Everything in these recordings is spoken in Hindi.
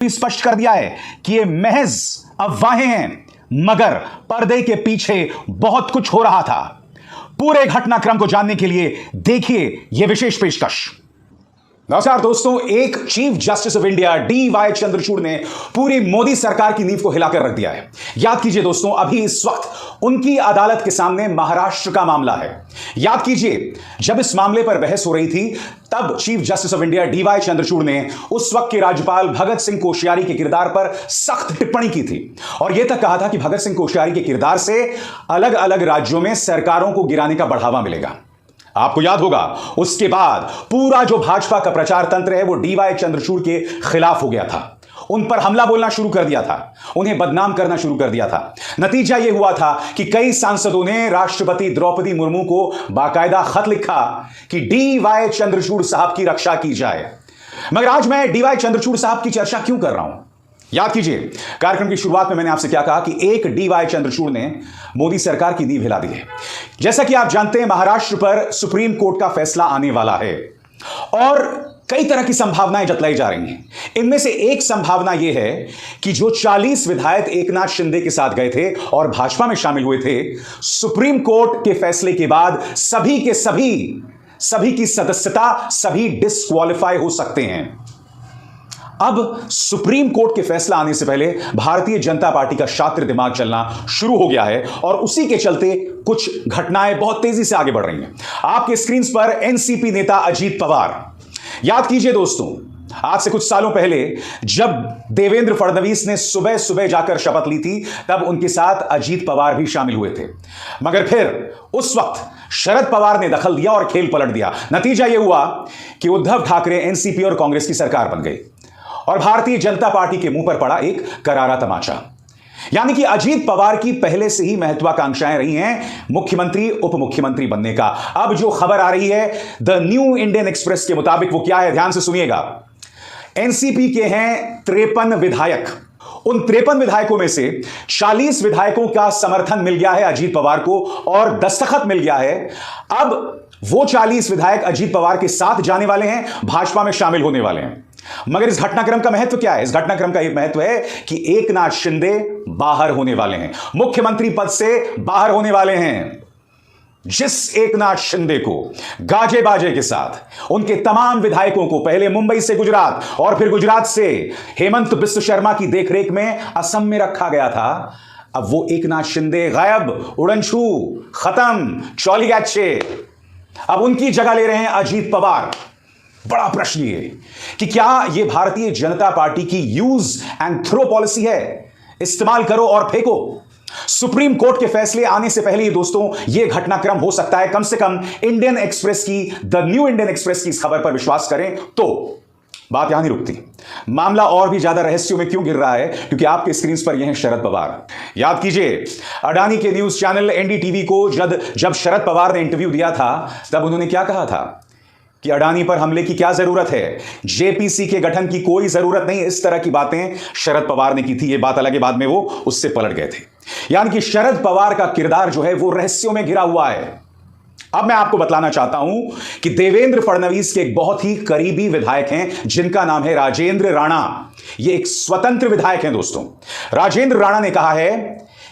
स्पष्ट कर दिया है कि ये महज अफवाहें हैं, मगर पर्दे के पीछे बहुत कुछ हो रहा था। पूरे घटनाक्रम को जानने के लिए देखिए यह विशेष पेशकश। नमस्कार दोस्तों, एक chief justice of India DY Chandrachud ने पूरी मोदी सरकार की नींव को हिलाकर रख दिया है। याद कीजिए दोस्तों, अभी इस वक्त उनकी अदालत के सामने महाराष्ट्र का मामला है। याद कीजिए, जब इस मामले पर बहस हो रही थी तब chief justice of India DY Chandrachud ने उस वक्त के राज्यपाल भगत सिंह कोश्यारी के किरदार पर सख्त टिप्पणी की थी और यह तक कहा था कि भगत सिंह कोश्यारी के किरदार से अलग अलग राज्यों में सरकारों को गिराने का बढ़ावा मिलेगा। आपको याद होगा, उसके बाद पूरा जो भाजपा का प्रचार तंत्र है वो DY चंद्रचूड़ के खिलाफ हो गया था। उन पर हमला बोलना शुरू कर दिया था, उन्हें बदनाम करना शुरू कर दिया था। नतीजा यह हुआ था कि कई सांसदों ने राष्ट्रपति द्रौपदी मुर्मू को बाकायदा खत लिखा कि DY चंद्रचूड़ साहब की रक्षा की जाए। मगर आज मैं DY चंद्रचूड़ साहब की चर्चा क्यों कर रहा हूं? याद कीजिए, कार्यक्रम की शुरुआत में मैंने आपसे क्या कहा कि एक DY चंद्रचूड़ ने मोदी सरकार की नींव हिला दी है। जैसा कि आप जानते हैं, महाराष्ट्र पर सुप्रीम कोर्ट का फैसला आने वाला है और कई तरह की संभावनाएं जतलाई जा रही हैं। इनमें से एक संभावना यह है कि जो 40 विधायक एकनाथ शिंदे के साथ गए थे और भाजपा में शामिल हुए थे, सुप्रीम कोर्ट के फैसले के बाद सभी के सभी की सदस्यता सभी डिस्क्वालीफाई हो सकते हैं। अब सुप्रीम कोर्ट के फैसला आने से पहले भारतीय जनता पार्टी का शातिर दिमाग चलना शुरू हो गया है और उसी के चलते कुछ घटनाएं बहुत तेजी से आगे बढ़ रही हैं। आपके स्क्रीन पर एनसीपी नेता अजीत पवार। याद कीजिए दोस्तों, आज से कुछ सालों पहले जब देवेंद्र फडणवीस ने सुबह सुबह जाकर शपथ ली थी, तब उनके साथ अजीत पवार भी शामिल हुए थे। मगर फिर उस वक्त शरद पवार ने दखल दिया और खेल पलट दिया। नतीजा यह हुआ कि उद्धव ठाकरे, एनसीपी और कांग्रेस की सरकार बन गई और भारतीय जनता पार्टी के मुंह पर पड़ा एक करारा तमाचा। यानी कि अजीत पवार की पहले से ही महत्वाकांक्षाएं रही हैं मुख्यमंत्री उप मुख्यमंत्री बनने का। अब जो खबर आ रही है द न्यू इंडियन एक्सप्रेस के मुताबिक, वो क्या है, ध्यान से सुनिएगा। एनसीपी के हैं 53 विधायक। उन 53 विधायकों में से 40 विधायकों का समर्थन मिल गया है अजीत पवार को और दस्तखत मिल गया है। अब वो 40 विधायक अजीत पवार के साथ जाने वाले हैं, भाजपा में शामिल होने वाले हैं। मगर इस घटनाक्रम का महत्व क्या है? इस घटनाक्रम का एक महत्व है कि एकनाथ शिंदे बाहर होने वाले हैं, मुख्यमंत्री पद से बाहर होने वाले हैं। जिस एकनाथ शिंदे को गाजे बाजे के साथ उनके तमाम विधायकों को पहले मुंबई से गुजरात और फिर गुजरात से हेमंत बिस्व शर्मा की देखरेख में असम में रखा गया था, अब वो एकनाथ शिंदे गायब, उड़नछू, खत्म, चौली गच्छे। अब उनकी जगह ले रहे हैं अजीत पवार। बड़ा प्रश्न ये कि क्या यह भारतीय जनता पार्टी की यूज एंड थ्रो पॉलिसी है, इस्तेमाल करो और फेंको? सुप्रीम कोर्ट के फैसले आने से पहले ही दोस्तों यह घटनाक्रम हो सकता है। कम से कम इंडियन एक्सप्रेस की, द न्यू इंडियन एक्सप्रेस की इस खबर पर विश्वास करें तो बात यहां नहीं रुकती। मामला और भी ज्यादा रहस्यों में क्यों गिर रहा है? क्योंकि आपके स्क्रीन पर यह है शरद पवार। याद कीजिए, अडानी के न्यूज चैनल NDTV को जब शरद पवार ने इंटरव्यू दिया था, तब उन्होंने क्या कहा था कि अडानी पर हमले की क्या जरूरत है, JPC के गठन की कोई जरूरत नहीं। इस तरह की बातें शरद पवार ने की थी। ये बात अलग है, बाद में वो उससे पलट गए थे। यानी कि शरद पवार का किरदार जो है वो रहस्यों में घिरा हुआ है। अब मैं आपको बतलाना चाहता हूं कि देवेंद्र फडणवीस के एक बहुत ही करीबी विधायक हैं जिनका नाम है राजेंद्र राणा। ये एक स्वतंत्र विधायक हैं दोस्तों। राजेंद्र राणा ने कहा है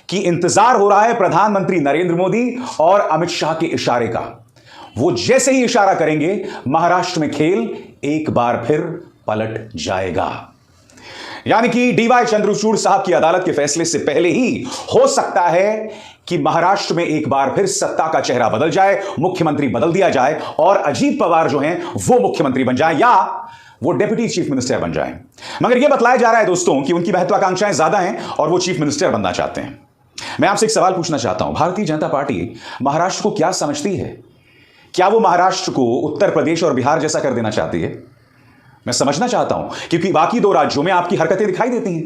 कि इंतजार हो रहा है प्रधानमंत्री नरेंद्र मोदी और अमित शाह के इशारे का। वो जैसे ही इशारा करेंगे, महाराष्ट्र में खेल एक बार फिर पलट जाएगा। यानी कि DY चंद्रचूड़ साहब की अदालत के फैसले से पहले ही हो सकता है कि महाराष्ट्र में एक बार फिर सत्ता का चेहरा बदल जाए, मुख्यमंत्री बदल दिया जाए और अजीत पवार जो हैं वो मुख्यमंत्री बन जाए या वो डेप्यूटी चीफ मिनिस्टर बन जाए। मगर यह बतलाया जा रहा है दोस्तों कि उनकी महत्वाकांक्षाएं ज्यादा हैं और वो चीफ मिनिस्टर बनना चाहते हैं। मैं आपसे एक सवाल पूछना चाहता हूं, भारतीय जनता पार्टी महाराष्ट्र को क्या समझती है? क्या वो महाराष्ट्र को उत्तर प्रदेश और बिहार जैसा कर देना चाहती है? मैं समझना चाहता हूं क्योंकि बाकी दो राज्यों में आपकी हरकतें दिखाई देती हैं।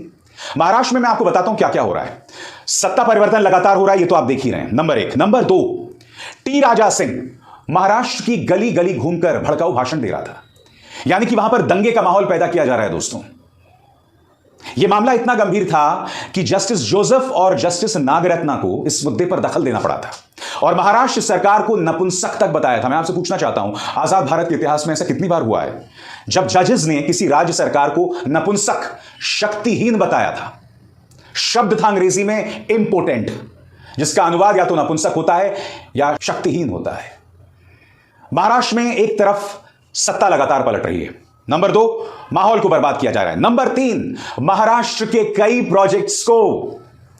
महाराष्ट्र में मैं आपको बताता हूं क्या क्या हो रहा है। सत्ता परिवर्तन लगातार हो रहा है, ये तो आप देख ही रहे हैं, number 1। Number 2, T Raja Singh Maharashtra की गली गली घूमकर भड़काऊ भाषण दे रहा था। यानी कि वहां पर दंगे का माहौल पैदा किया जा रहा है दोस्तों। यह मामला इतना गंभीर था कि जस्टिस जोसेफ और जस्टिस नागरत्ना को इस मुद्दे पर दखल देना पड़ा था और महाराष्ट्र सरकार को नपुंसक तक बताया था। मैं आपसे पूछना चाहता हूं, आजाद भारत के इतिहास में ऐसा कितनी बार हुआ है जब जजेस ने किसी राज्य सरकार को नपुंसक, शक्तिहीन बताया था? शब्द था अंग्रेजी में इंपोर्टेंट, जिसका अनुवाद या तो नपुंसक होता है या शक्तिहीन होता है। महाराष्ट्र में एक तरफ सत्ता लगातार पलट रही है, नंबर 2 माहौल को बर्बाद किया जा रहा है, नंबर 3 महाराष्ट्र के कई प्रोजेक्ट्स को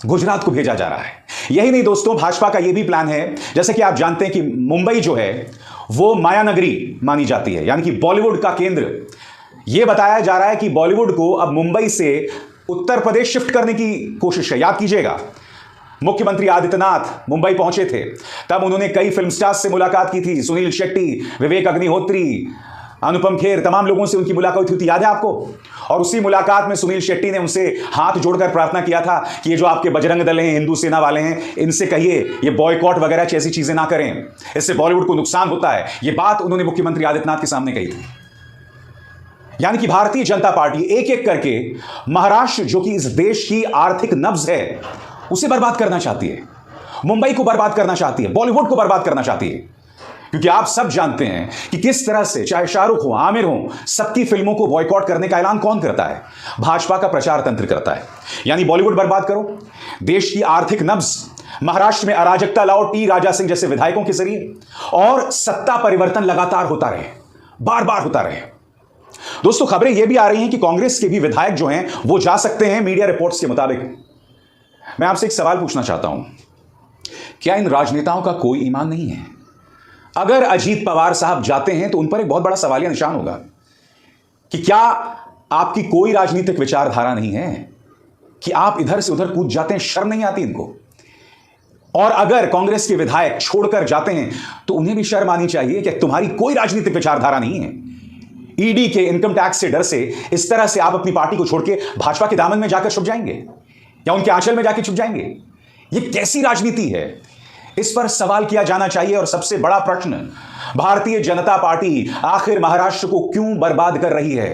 गुजरात को भेजा जा रहा है। यही नहीं दोस्तों, भाजपा का यह भी प्लान है, जैसे कि आप जानते हैं कि मुंबई जो है वो माया नगरी मानी जाती है, यानी कि बॉलीवुड का केंद्र। यह बताया जा रहा है कि बॉलीवुड को अब मुंबई से उत्तर प्रदेश शिफ्ट करने की कोशिश है। याद कीजिएगा, मुख्यमंत्री आदित्यनाथ मुंबई पहुंचे थे, तब उन्होंने कई फिल्म स्टार्स से मुलाकात की थी, सुनील शेट्टी, विवेक अग्निहोत्री, अनुपम खेर, तमाम लोगों से उनकी मुलाकात हुई थी, याद है आपको? और उसी मुलाकात में सुनील शेट्टी ने उनसे हाथ जोड़कर प्रार्थना किया था कि ये जो आपके बजरंग दल हैं, हिंदू सेना वाले हैं, इनसे कहिए ये बॉयकॉट वगैरह जैसी चीजें ना करें, इससे बॉलीवुड को नुकसान होता है। ये बात उन्होंने मुख्यमंत्री आदित्यनाथ के सामने कही थी। यानी कि भारतीय जनता पार्टी एक एक करके महाराष्ट्र, जो कि इस देश की आर्थिक नब्ज है, उसे बर्बाद करना चाहती है, मुंबई को बर्बाद करना चाहती है, बॉलीवुड को बर्बाद करना चाहती है। क्योंकि आप सब जानते हैं कि किस तरह से, चाहे शाहरुख हो, आमिर हो, सबकी फिल्मों को बॉयकॉट करने का ऐलान कौन करता है? भाजपा का प्रचार तंत्र करता है। यानी बॉलीवुड बर्बाद करो, देश की आर्थिक नब्ज, महाराष्ट्र में अराजकता लाओ टी राजा सिंह जैसे विधायकों के जरिए, और सत्ता परिवर्तन लगातार होता रहे, बार बार होता रहे। दोस्तों, खबरें यह भी आ रही हैं कि कांग्रेस के भी विधायक जो हैं वो जा सकते हैं, मीडिया रिपोर्ट्स के मुताबिक। मैं आपसे एक सवाल पूछना चाहता हूं, क्या इन राजनेताओं का कोई ईमान नहीं है? अगर अजीत पवार साहब जाते हैं तो उन पर एक बहुत बड़ा सवालिया निशान होगा कि क्या आपकी कोई राजनीतिक विचारधारा नहीं है कि आप इधर से उधर कूद जाते हैं? शर्म नहीं आती इनको? और अगर कांग्रेस के विधायक छोड़कर जाते हैं तो उन्हें भी शर्म आनी चाहिए कि तुम्हारी कोई राजनीतिक विचारधारा नहीं है। ईडी के इनकम टैक्स से डर से इस तरह से आप अपनी पार्टी को छोड़ के भाजपा के दामन में जाकर छुप जाएंगे या उनके आंचल में जाकर छुप जाएंगे? ये कैसी राजनीति है? इस पर सवाल किया जाना चाहिए। और सबसे बड़ा प्रश्न, भारतीय जनता पार्टी आखिर महाराष्ट्र को क्यों बर्बाद कर रही है?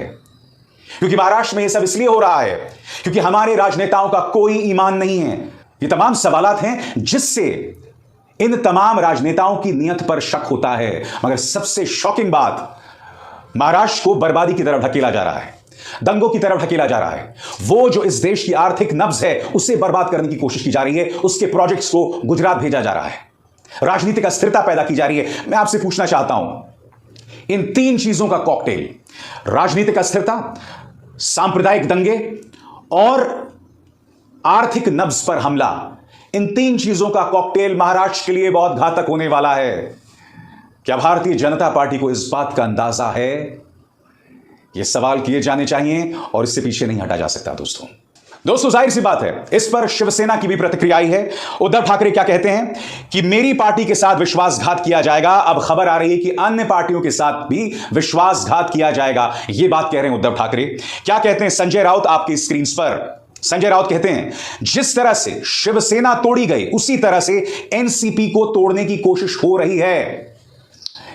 क्योंकि महाराष्ट्र में यह सब इसलिए हो रहा है क्योंकि हमारे राजनेताओं का कोई ईमान नहीं है। ये तमाम सवालात हैं जिससे इन तमाम राजनेताओं की नीयत पर शक होता है। मगर सबसे शॉकिंग बात, महाराष्ट्र को बर्बादी की तरफ ढकेला जा रहा है, दंगों की तरफ ढकेला जा रहा है। वो जो इस देश की आर्थिक नब्ज है उसे बर्बाद करने की कोशिश की जा रही है, उसके प्रोजेक्ट्स को गुजरात भेजा जा रहा है, राजनीतिक अस्थिरता पैदा की जा रही है। मैं आपसे पूछना चाहता हूं, इन 3 चीजों का कॉकटेल, राजनीतिक अस्थिरता, सांप्रदायिक दंगे और आर्थिक नब्ज पर हमला, इन 3 चीजों का कॉकटेल महाराष्ट्र के लिए बहुत घातक होने वाला है। क्या भारतीय जनता पार्टी को इस बात का अंदाजा है? ये सवाल किए जाने चाहिए और इससे पीछे नहीं हटा जा सकता। दोस्तों जाहिर सी बात है, इस पर शिवसेना की भी प्रतिक्रिया आई है। उद्धव ठाकरे क्या कहते हैं कि मेरी पार्टी के साथ विश्वासघात किया जाएगा। अब खबर आ रही है कि अन्य पार्टियों के साथ भी विश्वासघात किया जाएगा। यह बात कह रहे हैं उद्धव ठाकरे। क्या कहते हैं संजय राउत आपकी स्क्रीन पर? संजय राउत कहते हैं, जिस तरह से शिवसेना तोड़ी गई उसी तरह से एनसीपी को तोड़ने की कोशिश हो रही है।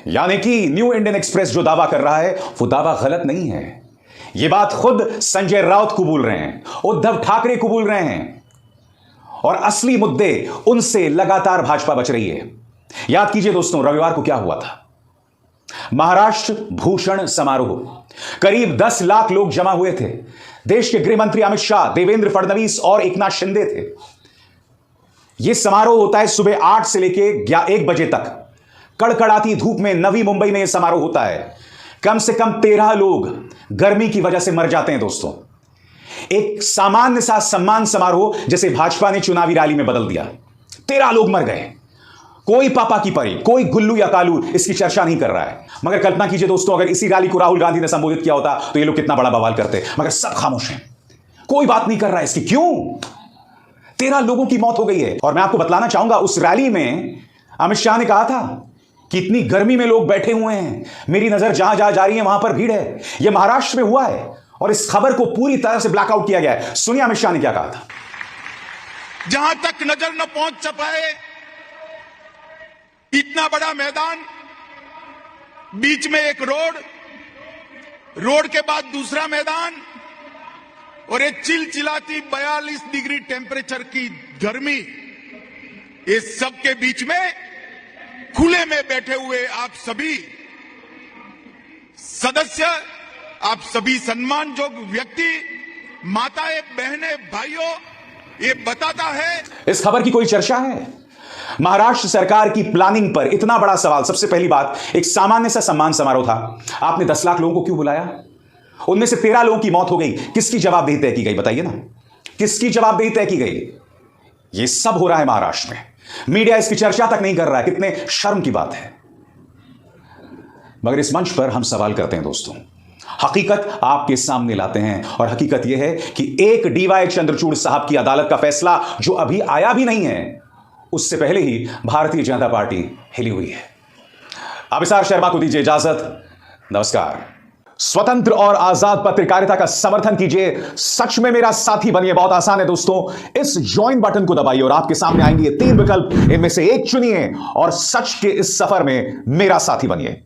यानी कि न्यू इंडियन एक्सप्रेस जो दावा कर रहा है वो दावा गलत नहीं है। यह बात खुद संजय राउत कबूल रहे हैं, उद्धव ठाकरे कबूल रहे हैं। और असली मुद्दे उनसे लगातार भाजपा बच रही है। याद कीजिए दोस्तों, रविवार को क्या हुआ था? महाराष्ट्र भूषण समारोह, करीब 10 लाख लोग जमा हुए थे। देश के गृह मंत्री अमित शाह, देवेंद्र फडणवीस और एकनाथ शिंदे थे। यह समारोह होता है सुबह 8 से लेकर 1 बजे तक। कड़कड़ाती धूप में नवी मुंबई में यह समारोह होता है। कम से कम 13 लोग गर्मी की वजह से मर जाते हैं दोस्तों। एक सामान्य सा सम्मान समारोह जैसे भाजपा ने चुनावी रैली में बदल दिया। 13 लोग मर गए। कोई पापा की परी, कोई गुल्लू या कालू इसकी चर्चा नहीं कर रहा है। मगर कल्पना कीजिए दोस्तों, अगर इसी रैली को राहुल गांधी ने संबोधित किया होता तो ये लोग कितना बड़ा बवाल करते। मगर सब खामोश हैं, कोई बात नहीं कर रहा है इसकी। क्यों? 13 लोगों की मौत हो गई है। और मैं आपको बतलाना चाहूंगा, उस रैली में अमित शाह ने कहा था कि इतनी गर्मी में लोग बैठे हुए हैं, मेरी नजर जहां जहां जा रही है वहां पर भीड़ है। यह महाराष्ट्र में हुआ है और इस खबर को पूरी तरह से ब्लैकआउट किया गया है। सुनिए अमित शाह ने क्या कहा था। जहां तक नजर न पहुंच पाए, इतना बड़ा मैदान, बीच में एक रोड के बाद दूसरा मैदान, और ये चिलचिलाती 42 डिग्री टेम्परेचर की गर्मी, इस सब के बीच में खुले में बैठे हुए आप सभी सदस्य, आप सभी सम्मानजोग्य व्यक्ति, माताएं, बहनें, भाइयों, ये बताता है। इस खबर की कोई चर्चा है? महाराष्ट्र सरकार की प्लानिंग पर इतना बड़ा सवाल। सबसे पहली बात, एक सामान्य सा सम्मान समारोह था, आपने 10 लाख लोगों को क्यों बुलाया? उनमें से 13 लोगों की मौत हो गई, किसकी जवाबदेही तय की गई? बताइए ना, किसकी जवाबदेही तय की गई? यह सब हो रहा है महाराष्ट्र में, मीडिया इसकी चर्चा तक नहीं कर रहा है। कितने शर्म की बात है। मगर इस मंच पर हम सवाल करते हैं दोस्तों, हकीकत आपके सामने लाते हैं, और हकीकत यह है कि एक डीवाई चंद्रचूड़ साहब की अदालत का फैसला जो अभी आया भी नहीं है, उससे पहले ही भारतीय जनता पार्टी हिली हुई है। अभिसार शर्मा को दीजिए इजाजत। नमस्कार। स्वतंत्र और आजाद पत्रकारिता का समर्थन कीजिए, सच में मेरा साथी बनिए। बहुत आसान है दोस्तों, इस ज्वाइन बटन को दबाइए और आपके सामने आएंगे ये 3 विकल्प, इनमें से एक चुनिए और सच के इस सफर में मेरा साथी बनिए।